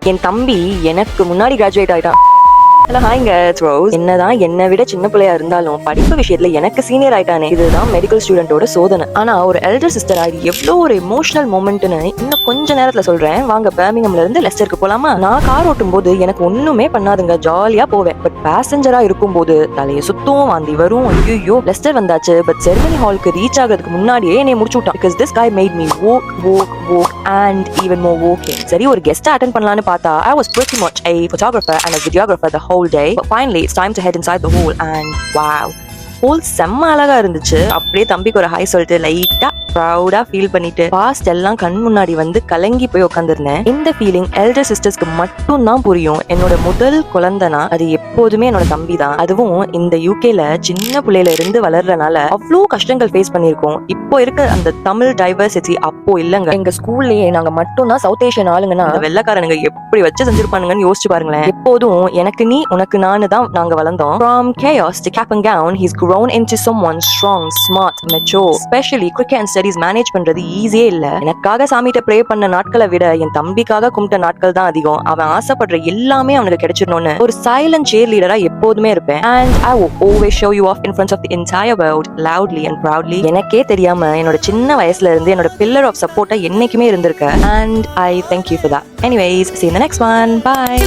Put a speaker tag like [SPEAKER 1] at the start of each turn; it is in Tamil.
[SPEAKER 1] என் தம்பி எனக்கு முன்னாடி கிராஜுவேட் ஆயிட்டான். ஹலோ ஹாய்ங்க ரோஸ். என்னதான் என்னை விட சின்ன பிள்ளையா இருந்தாலும் படிப்பு விஷயத்துல எனக்கு சீனியர் ஆயிட்டானே, இதுதான் மெடிக்கல் ஸ்டூடெண்டோட சோதனை. ஆனா ஒரு எல்டர் சிஸ்டர் ஆகி எவ்வளோ ஒரு எமோஷனல் மூமெண்ட்னு இன்னும் கொஞ்ச நேரத்துல சொல்றேன். வாங்க பர்மிங்ஹாம்ல இருந்து லெஸ்டருக்கு போலாமா? நான் கார் ஓட்டும் போது எனக்கு ஒண்ணுமே பண்ணாதுங்க, ஜாலியா போவேன். பட் பேசஞ்சரா இருக்கும் போது தலையை சுத்தும், வாந்தி வரும். ஐயோ லெஸ்டர் வந்தாச்சு. பட் செரிமனி ஹாலுக்கு ரீச் ஆகிறதுக்கு முன்னாடியே என்னை முடிச்சு விட்டான். Because this guy made me walk and even more walking. சரி ஒரு கெஸ்ட் அட்டெண்ட் பண்ணலாம்னு பார்த்தா I was pretty much a photographer and a videographer the whole day. But finally it's time to head inside the hall and wow, whole செம்ம அழகா இருந்துச்சு. அப்படியே தம்பிக்கு ஒரு ஹாய் சொல்லிட்டு லைட்டா ப்ரௌடா ஃபீல் பண்ணிட்டு பாஸ்ட் எல்லாம் கண் முன்னாடி வந்து கலங்கி போய் உட்காந்துருந்தேன். இந்த ஃபீலிங் எல்டர் சிஸ்டர்ஸ்க்கு மட்டும் தான் புரியும். என்னோட முதல் குழந்தைனா அது எப்போதுமே என்னோட தம்பி தான். அதுவும் இந்த யூகேல சின்ன பிள்ளையில இருந்து வளர்றனால அவ்வளோ கஷ்டங்கள் ஃபேஸ் பண்ணிருக்கோம். இப்போ இருக்க அந்த தமிழ் டைவர்சிட்டி அப்போ இல்லங்க. எங்க ஸ்கூல்லயே நாங்க மட்டும் தான் சவுத் ஏஷியன் ஆளுங்கன்னா வெள்ளக்காரனுங்க எப்படி வச்சு செஞ்சிருப்பானுங்கன்னு யோசிச்சு பாருங்களேன். எப்போதும் எனக்கு நீ உனக்கு நானு தான் நாங்க வளர்ந்தோம். From chaos to cap and gown, he's grown into someone strong, smart, mature. Especially cricket and studies manage பண்றது ஈஸியே இல்ல. எனக்காக சாமிகிட்ட ப்ரே பண்ண நாட்களை விட என் தம்பிக்காக கும்பிட்ட நாட்கள் தான் அதிகம். அவன் ஆசைப்படுற எல்லாமே அவனுக்கு கிடைச்சிடணும்னு ஒரு சைலண்ட் cheer leader-ஆ எப்போதுமே இருப்பேன். And I will always show you off in front of the entire world loudly and proudly. எனக்கே தெரியாம என்னோட சின்ன வயசுல இருந்து என்னோட pillar of support-ஆ என்னைக்குமே இருந்திருக்க. And I thank you for that. Anyways, see you in the next one. Bye.